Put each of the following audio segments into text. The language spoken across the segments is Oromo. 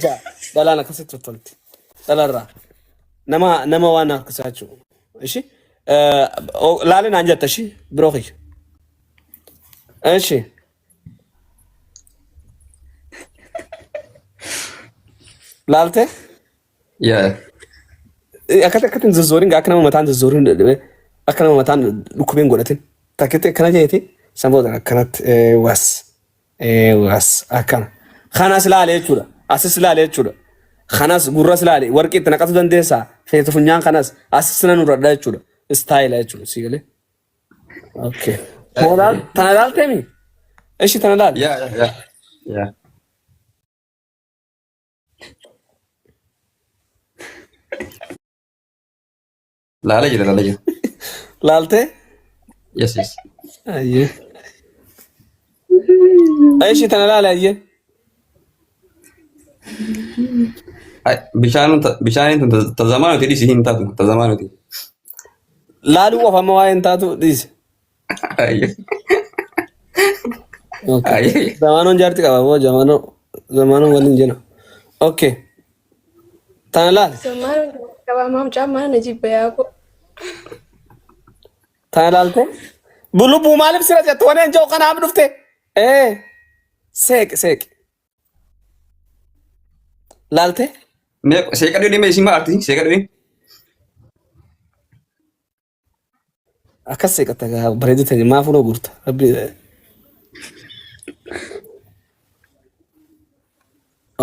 Ja, dalaan akkasitti tottolti. Dalarraa. Nama waan harkisaa jechuudha. Ishi laalin aan jetta ishi biroo kiyya. Ishi laalte Yeah. akkatiin zazzooriin akka nama mataan zazzooriin akka nama mataan dhukkubeen godhatin takkitti akkana jeeti sanboota akkanatti was akkana. Kanas laale jechuudha. Asis laale jechuudha. Kanas gurras laale warqii itti naqatu dandeessaa. Feetu funyaan kanas asis nan urradha jechuudha. Istaayila jechuudha si galee. Okay. Tana laalteemi? Ishi tana laale? Yeah. Lala jira. Laalte? Yes. Ayyee. Ishi tana laale ayyee. Bishaan tun tazamanuti dhisi hin taatu tazamanuti. Laaluu qofa amma waa'ee hin taatu dhiise. Zamaanoon jaarti qaba boo zamaanoon waliin jira. Okay. Tana laale? Zamaanoon qaba maam caamaa na jibba yaako. Tana laalte? Lubbuu maaliif sira jettu waneen jiru kanaaf dhufte? Seeq. Laalte? Seeqa dhiyoo dhimma isin maalti? Seeqa dhiyoo? Akkas seeqatta gaa bareedu ta'e maaf noo guurta?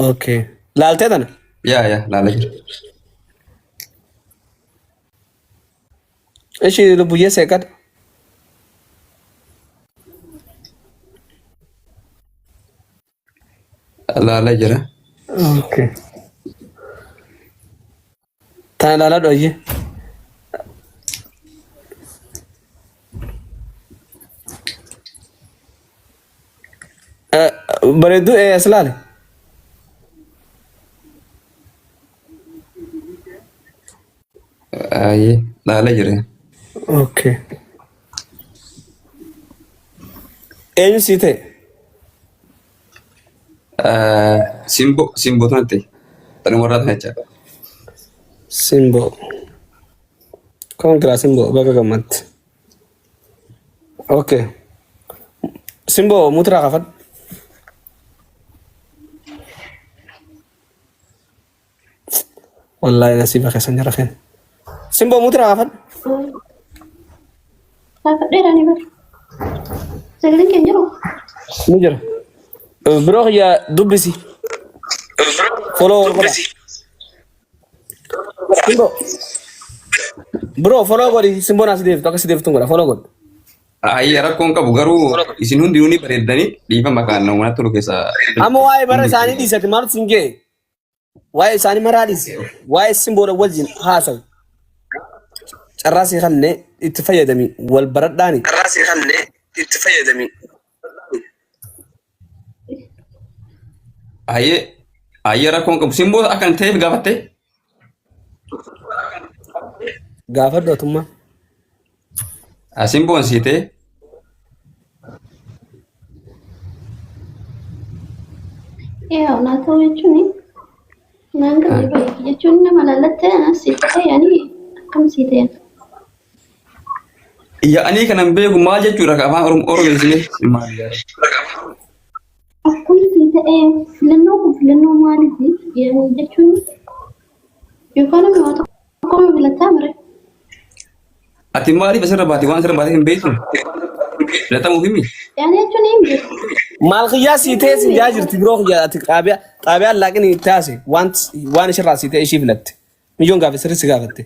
Okay. Laaltee tana? Yeah, lala jira. Ishi lubbuyyee seeqadha. Lala jira. Okay. Tana laalaa dhoyyee. Bareedu as laale? Lala jira. Okay. Eenyu sii ta'e? Simbo tanatti. Tani warraa tana jecha. Simbo. Kawan kira Simbo baga gamatti. Okay. Simbo mutra kafat. Wallahi nasiba kesan jara khen. Simbo mutra kafat. Kakak dia ni ber. Sekarang kan jero. Mujar. Bro ya dubbisi. Follow Simbo. Bro follow godi Simbo nasi dev tak dev tunggu follow god. Rakkoon qabu garuu isin hundi uni bareeddanii dhiifama kan namatti tolu keessa. Amma waa'ee bara isaanii dhiisate maaltu siin ga'e? Waa'ee isaanii maraa dhiise. Waa'ee Simboodha wajjin haasawu. Carraasii kannee itti fayyadami wal baradhaani. Ayyee rakkoon qabu Simboo akkan ta'eef gaafatte. Gaafadhu atummaa. Simboon siitee. Ya, nak tahu macam ni. Nangka ni baik. Jujur nama lalat sih yani kamu sih teh. Iya ani kanan beeku maal jechuudha afaan Oromoo maal Aku sih teh filannoo maaliif yani jujur. Yookaan immoo akkuma filataa mire. Ati maaliif asirra baate waan asirra baate hin beektu? Filatamuuf himi? Yani jechuun hin beeku. Maal qiyyaa sii ta'e siin jaa jirti biroo qiyyaa ati xaabiyaan laaqni taase waan ishirraa sii ta'e ishii filatte. Miyyoon gaafa sirri gaafatte.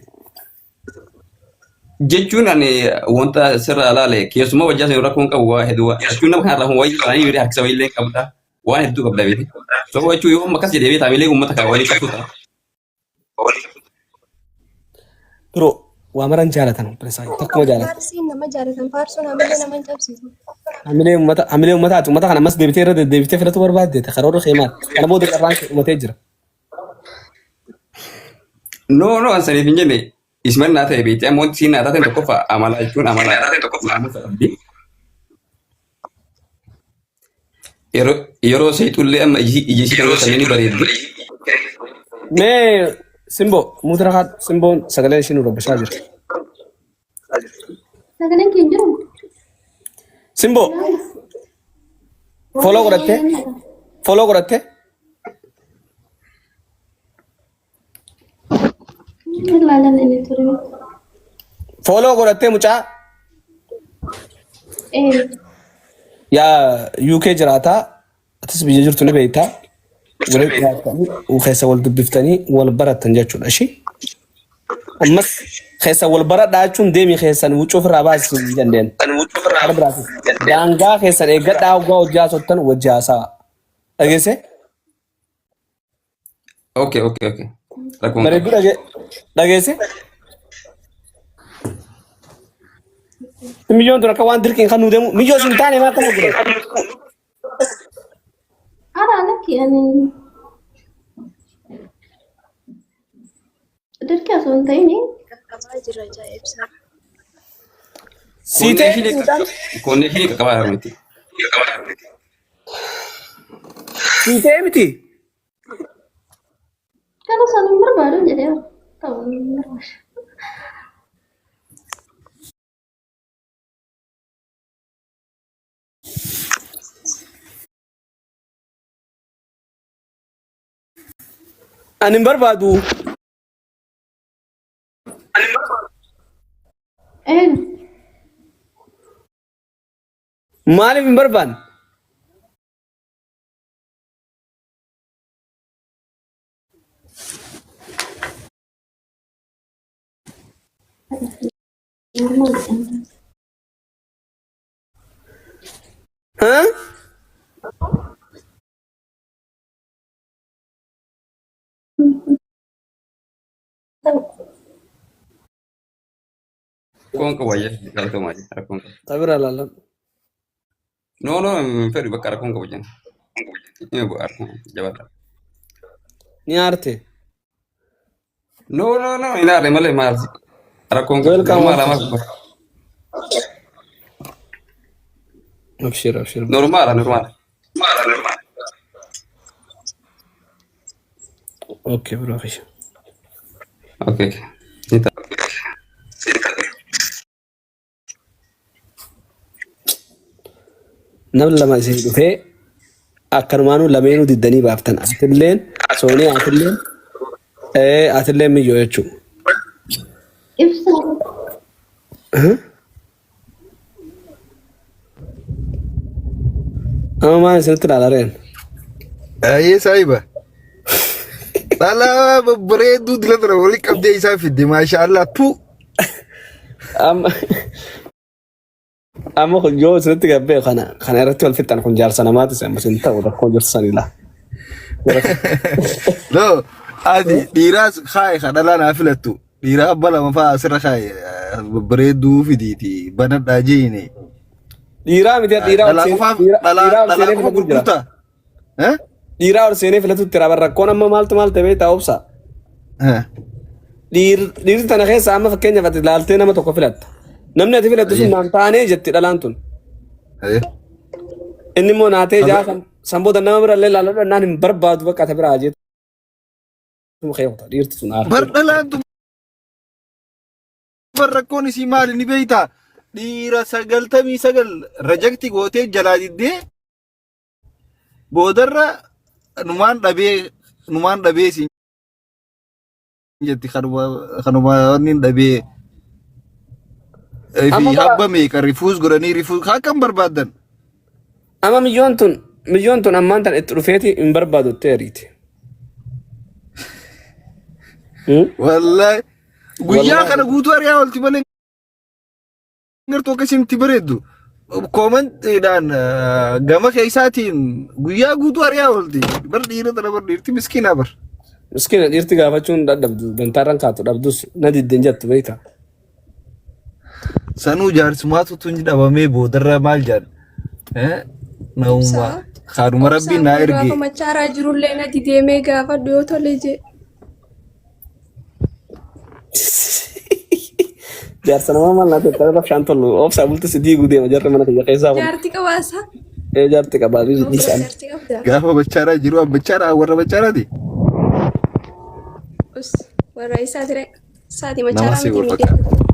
Jechuun ani wanta sirra alaale keessumaa wajjaa sanii rakkoon qabu waa hedduu jechuun nama kanarraa wayii isaanii birii harkisa wayii illee qabda waan hedduu qabda beeti. Tokko jechuun yoo akkas jedhee beekaa miilee uummata kan waliin qabduudha. Biroo waa maran jaalatan presaayii tokkuma jaalatan. Faarsiin nama jaalatan faarsuun hamilee nama hin cabsiisu. Hamilee uummataati uummata kana ammas deebitee irra deebitee filatu barbaadde karoora keemaati. Kana booda qarraan uumatee jira. No ansaniif hin jenne isman naa ta'e beektii ammoo siin naa taate tokko fa'a amala jechuun amala naamusa qabdi. Yeroo seexullee amma iji ishii kan samii bareeddi. Mee Simbo muudara haa Simboon sagalee isheen robbishaa jirti. Sagaleen keenya jiru. Simbo foloo godhattee foloo godhattee Ilaalan inni ture. foloo godhattee mucaa yaa UK jiraataa atis biyya jirtu ni beektaa waliin dhiyaattanii keessa wal dubbiftanii wal baratan jechuudha ishii. Ammas keessa wal baradhaa jechuun deemii keessan wucuuf irraa baasisuu hin dandeenye. Daangaa keessan eeggadhaa hoggaa hojjaa sottan wajji haasa'a. Dhageesse? Okay. Bareedduu dhageesse? Miyyoon tun akka waan dirqiin kan nu deemu miyyoo isin taane maa kana gure? Ara laki ani dirqii osoo hin ta'in Qaqqabaa jira ajaa'ibsaa. Siitee Konneeshinii qaqqabaa miti. siitee miti. kana sana hin barbaadu jedhee ta'uu hin barbaadu. Ani hin barbaadu. Maaliif hin barbaanne? Haa? Rakkoon qabu wayyaa galata maali? Rakkoon qabu. Tabira laalan. No, fedhu bakka rakkoon qabu jenna. Inni bu'aa rakkoon jabaadha. Ni aarte. No, hin aarre malee maal? Rakkoon qabu. Welcome. Normaala. Abshir. Normaala. Okay, bro. Okay. Nita. Namni lama isin dhufee akkanumaanuu lameenuu diddanii baaftan atilleen soonii atilleen miyyoo jechuudha. Ibsa. Amma maal isinitti ilaalaa reen? Ayyee saahiba. Dhalaa babbareedduu dila tura waliin qabdee isaa fidde maashaallah tu. Amma kun yoo isinitti gabbee kana irratti wal fixan kun jaarsa namaati amma isin ta'u rakkoo jirtu sanila. No, adi dhiiraas kaaye kadhalaa naa filattu. Dhiiraa abba lama fa'aa asirra kaaye babbareedduu fidiiti banadhaa jeene. Dhiiraa miti dhiiraa ol seenee filatutti jira rakkoon amma maaltu maal ta'e beektaa obsa. Dhiirri tana keessa amma fakkeenyaaf ati ilaaltee nama tokko filatta. Namni ati filattu sun naan taanee jetti dhalaan tun. Inni immoo naatee jaa sanboota nama bira illee ilaaluu naan hin barbaadu bakka ati biraa jeetu. Dhiirti sun aarti. Bar dhalaan tun bar rakkoon isii maali ni beektaa? Dhiira 99 rajakti gootee jalaa diddee boodarra numaan dhabee siin jetti kanuma wanni dhabee fi habbame kan rifuus godhanii rifuus akkam barbaadan. Amma miyyoon tun ammaan tan itti dhufeeti hin barbaadu teeriiti. Wallahi guyyaa kana guutuu ari'aa olti malee ngartoo akkasitti bareeddu. Koomantiidhaan gama keessaatiin guyyaa guutuu ari'aa olti. Bar dhiira tana bar dhiirti miskiinaa bar. Miskiina dhiirti gaafachuun dadhabdu dantaarran kaatu dhabdus na diddeen jettu beektaa. Sanuu jaarsummaatu tun dhabamee boodarra maal jedhan? Nauma kaaduma rabbiin naa erge. Gaafa machaaraa jirullee na dideemee gaafa dhiyoo tole jee. Jaarsa nama maal naa ta'e rafshaan tolu obsaa bulti si diiguu deema jarri mana kiyya keessaa. Jaarti qabaasa. Jaarti qabaa dhiisaan. Jaarti qabda. Gaafa bachaaraa jiru bachaaraa warra bachaaraati. Us warra isaa dire isaati Nama macharaa si miti wal miidhee. fakkaata.